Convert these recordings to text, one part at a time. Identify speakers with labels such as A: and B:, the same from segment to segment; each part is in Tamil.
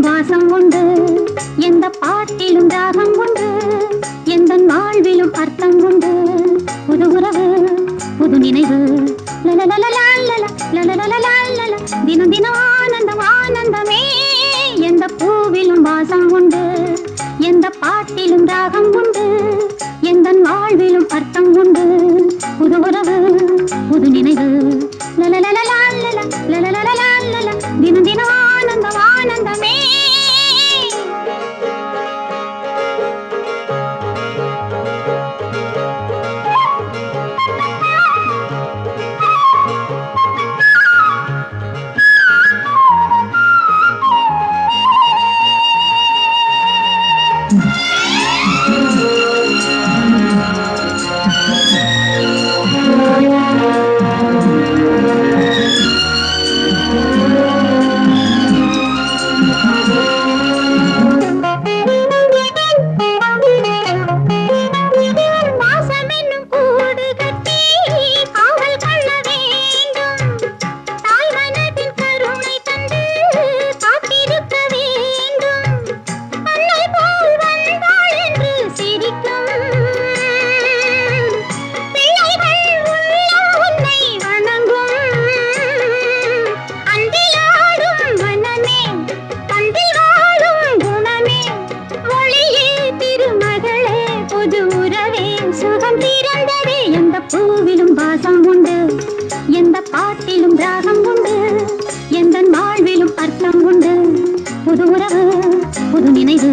A: வாசம் உண்டு, எந்த பாட்டிலும் ராகம் உண்டு, எந்த வாழ்விலும் அர்த்தம் உண்டு. புது உறவு, புது நினைவு, தினம் தினம் ஆனந்தம் ஆனந்தமே. எந்த பூவிலும் வாசம் உண்டு, எந்த பாட்டிலும் ராகம் உண்டு, எந்த வாழ்விலும் அர்த்தம் உண்டு. புது உறவு, புது நினைவு, தினம் தினம் ஆனந்தம் ஆனந்தமே. பூவிலும் வாசம் உண்டு, எந்த பாட்டிலும் ராகம் உண்டு, எந்த வாழ்விலும் அர்த்தம் உண்டு. புது உறவு, புது நினைவு,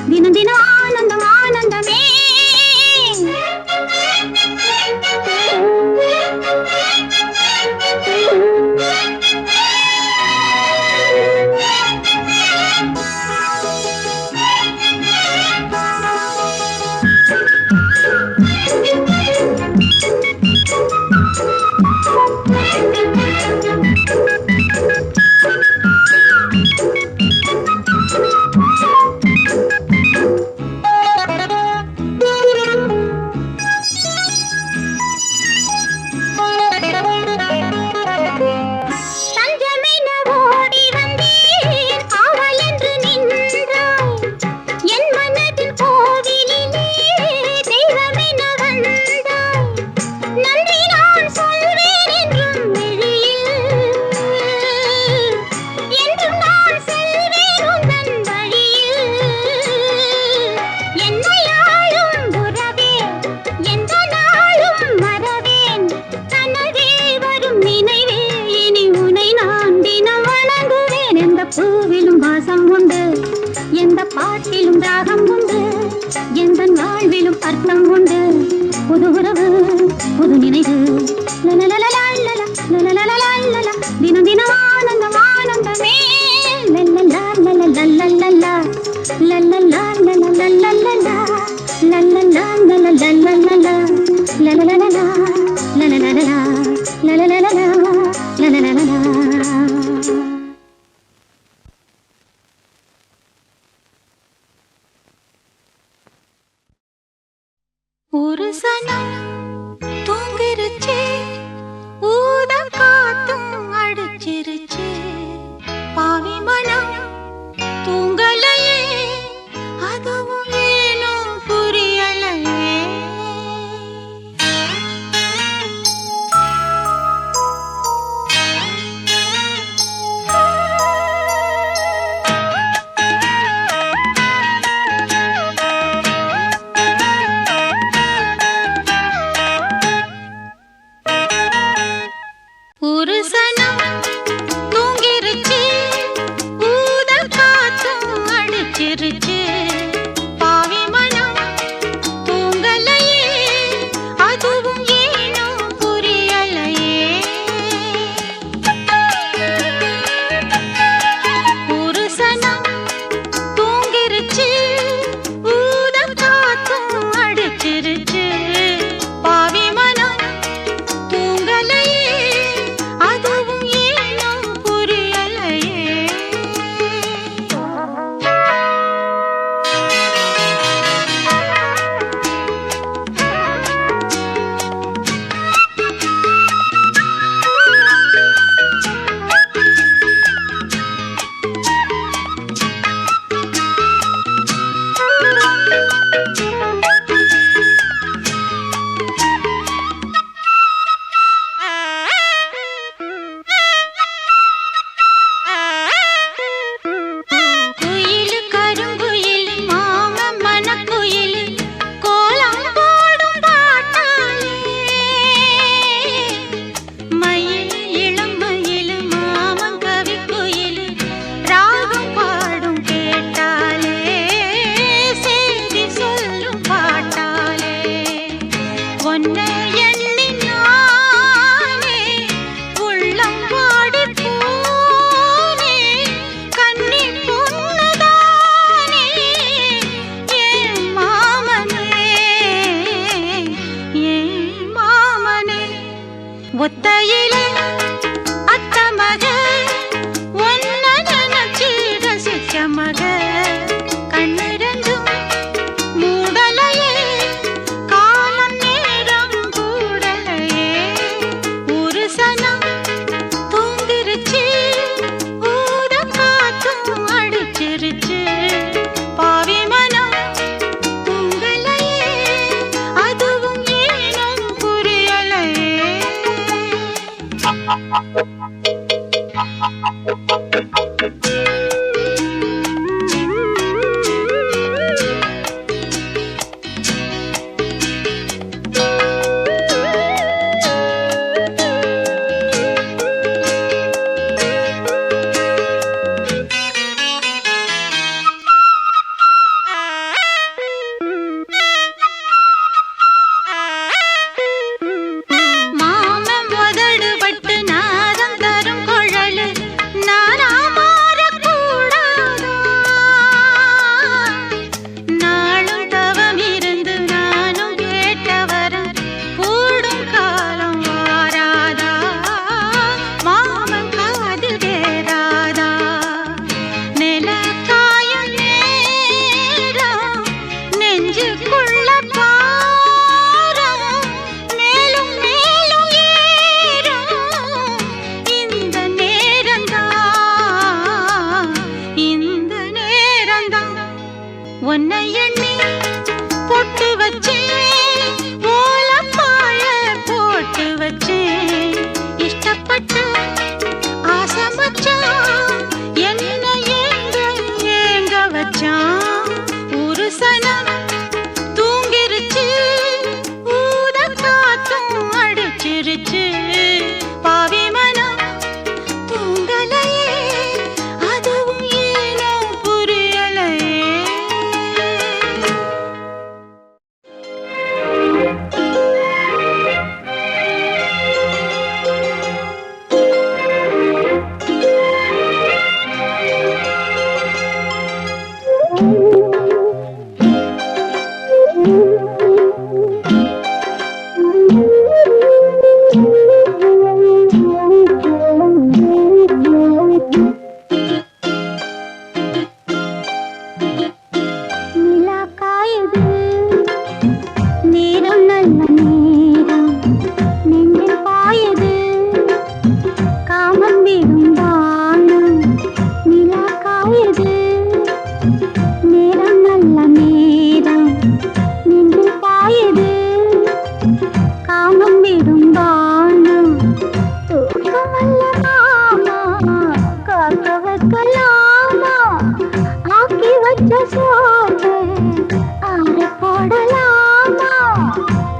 A: தினம் தினம் ஆனந்தம் ஆனந்தமே. பூவிலும் வாசம் உண்டு, எந்த பாட்டிலும் ராகம் உண்டு, எந்த வாழ்விலும் அர்த்தம் உண்டு. புது உறவு, புது நினைவு, தினம் தினம் ஆனந்தம் ஆனந்தமே.
B: ஒரு சனம் தூங்கிருச்சே, ஊத காத்து
A: உன்னை எண்ணி பொட்டு வச்சேன், ஓலப்பாய போட்டு வச்சேன், இஷ்டப்பட்டு ஆசை மச்சான் என்ன ஏங்க ஏங்க வச்சான். ஒரு சனம் தூங்கிருச்சு, ஊத காத்தும் அடிச்சிருச்சு, பாவி மனம் தூங்கலையே, அதுவும் ஏனோ புரியலையே.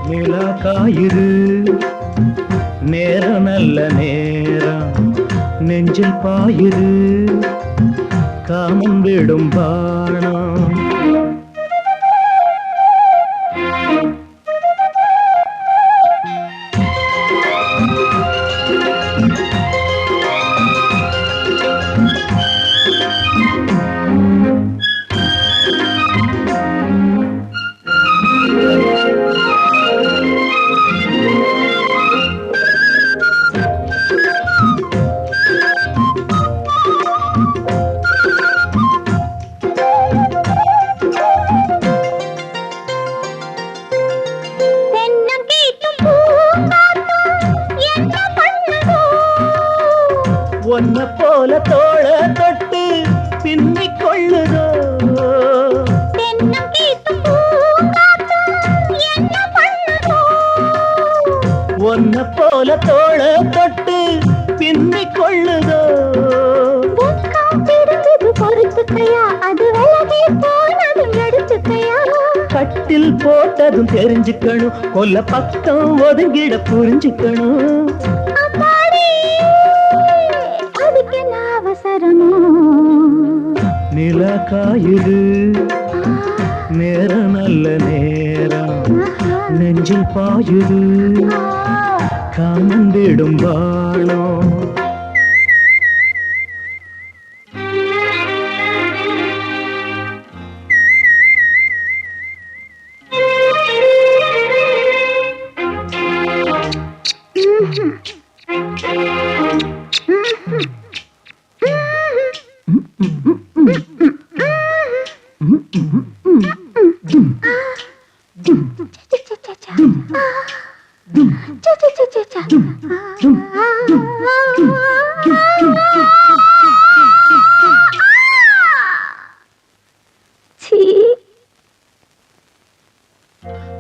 B: நிலாக்காயுது நேரம் நல்ல நேரம், நெஞ்சில் பாயுது காமம் விடும் பாணம். ஒன்ன போல தோள தொட்டு பின்னிக் கொள்ளுதோ, ஒன்ன போல தோள தொட்டு பின்னிக் கொள்ளுதோ. கட்டில் போட்டதும் தெரிஞ்சுக்கணும், கொல்ல பக்கம் ஒதுங்கிட புரிஞ்சுக்கணும். நிலாக்காயுது நேரம் நல்ல நேரம், நெஞ்சில் பாயுது காமம் விடும் பாணம்.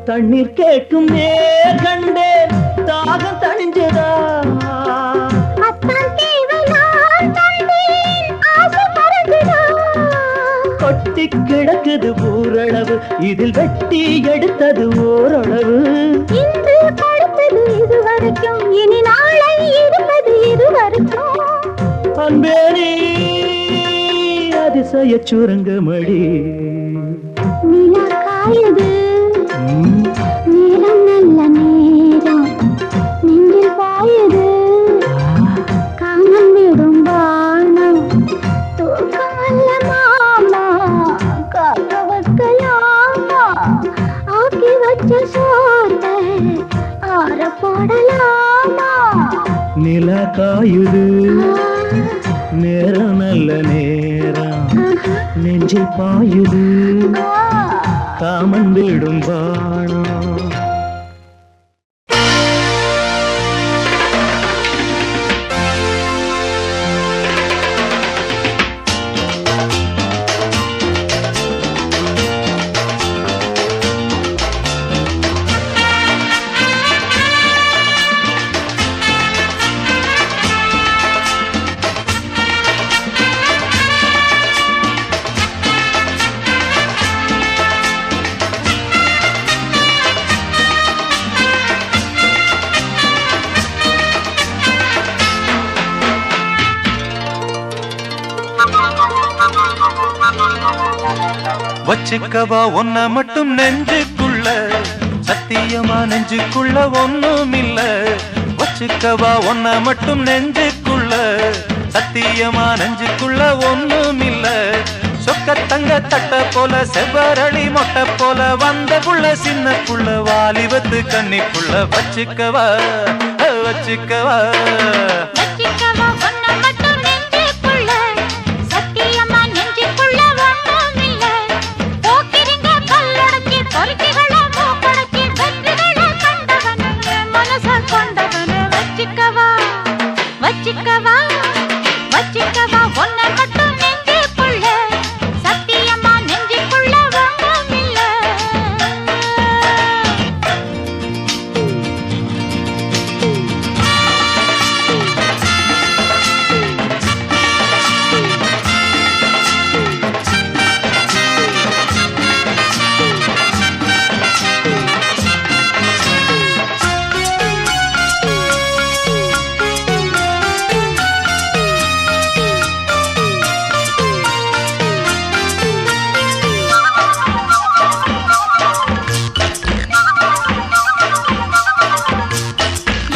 B: தண்ணீர் கேட்கும் நேர் கண்டேன், தாகம் தணிஞ்சதா, இதில் வெட்டி எடுத்தது ஓரளவு.
A: இன்று கொடுத்தது இதுவரைக்கும், இனி நாளை இருப்பது இதுவரைக்கும்.
B: அன்பே நீ அதிசய சுரங்கமடி.
A: நிலா காயுது, நேரம் நல்ல நேரம், நெஞ்சில் பாயுது காமம் விடும் வானம். தூக்கம் அல்ல மாமா, காக்க வைக்கலாமா? ஆக்கி வச்ச சோத்தை ஆற போடலாமா?
B: நிலா காயுது, நேரம் நல்ல நேரம், நெஞ்சில் பாயுது காமன் விடும் பாணம்.
C: வச்சுக்கவா ஒன்ன மட்டும் நெஞ்சுக்குள்ள, சத்தியமா நெஞ்சுக்குள்ள ஒண்ணும் இல்ல. வச்சுக்கவா ஒன்ன மட்டும் நெஞ்சுக்குள்ள, சத்தியமா நெஞ்சுக்குள்ள ஒண்ணும் இல்ல. சொக்கத்தங்க தட்ட போல செவ்வரளி மொட்டை போல வந்த புள்ள சின்ன புள்ள வாலிபத்து கண்ணிக்குள்ள. வச்சுக்கவா வச்சுக்கவா
A: வச்சிக்கவா ஒன்ன மட்டும் நெஞ்சுக்குள்ள, சத்தியமா நெஞ்சுக்குள்ள ஒண்ணும் இல்ல. போக்கிரிங்க கல்லடக்கி பொறுக்கிகள மூக்கடக்கி வெற்றிகள கண்டவனே மனச கொண்டவனே. வச்சிக்கவா வச்சிக்கவா வச்சிக்கவா ஒன்ன மட்டும் நெஞ்சுக்குள்ள, சத்தியமா நெஞ்சுக்குள்ள ஒண்ணும் இல்ல.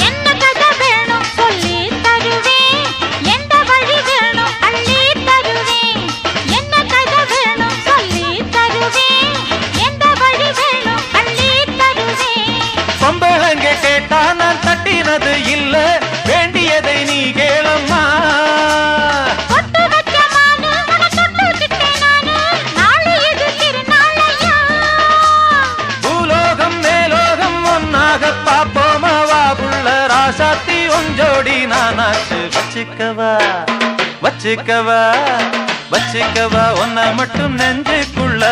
A: என்ன கதை வேணும் சொல்லி தருவேன், எந்த வழி வேணும் அள்ளி தருவேன். என்ன கதை வேணும் சொல்லி தருவேன், எந்த வழி வேணும் அள்ளி தருவேன்.
C: பொம்பளங்க கேட்டா நான் தட்டினது இல்ல, வேண்டியதை நீ கேளம்மா.
A: பொட்டு வச்ச மானு உன தொட்டுக்கிட்டேன் நானு, நாளை இது திருநாளையா?
C: பூலோகம் மேலோகம் ஒன்னாக பாப்போமா வா புள்ள ராசாத்தி ஒஞ்சோடி நானாச்சு. வச்சுக்கவா வச்சுக்கவா வச்சுக்கவா ஒன்ன மட்டும் நெஞ்சுக்குள்ள,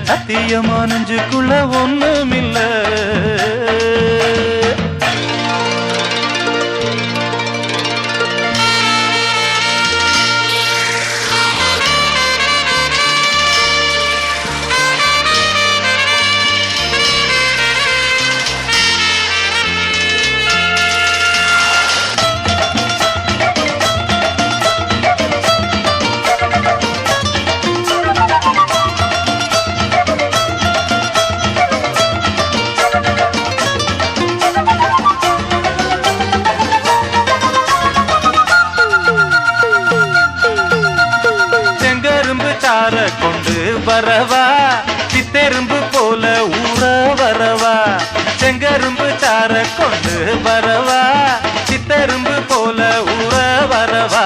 C: சத்தியமா நெஞ்சுக்குள்ள ஒண்ணுமில்ல. சார கொண்டு வரவா, சித்தெரும்பு போல ஊற வரவா. செங்கரும்பு சார கொண்டு வரவா, சித்தெரும்பு போல ஊற வரவா.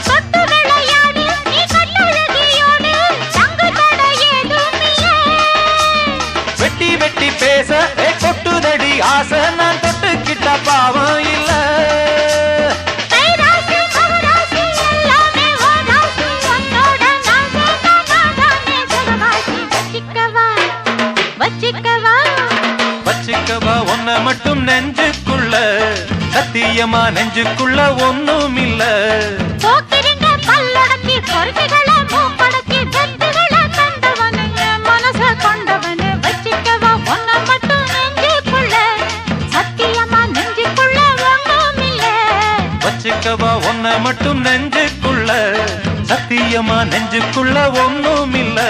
A: தொட்டு விளையாடு நீ கண்ணழகியோடு, தங்கு தடை ஏதுமில்லை.
C: வெட்டி வெட்டி பேச கொட்டுதடி ஆசை, நான் தொட்டுக்கிட்ட பாவம் இல்ல.
A: கைராசி மகராசி எல்லாமே வாராசி, உன்னோட நான் சேர்ந்தா நானே சுகவாசி. வச்சிக்கவா வச்சிக்கவா
C: வச்சுக்கவா ஒன்ன மட்டும் நெஞ்சுக்குள்ள, சத்தியமா நெஞ்சுக்குள்ள ஒண்ணுமில்ல.
A: போக்கிரிங்க கல்லடக்கி பொறுக்கிகள மூக்கடக்கி வெற்றிகள கண்டவனே மனச கொண்டவனே.
C: ஒன்ன மட்டும் நெஞ்சுக்குள்ள சத்தியமா நெஞ்சுக்குள்ள ஒண்ணும் இல்ல.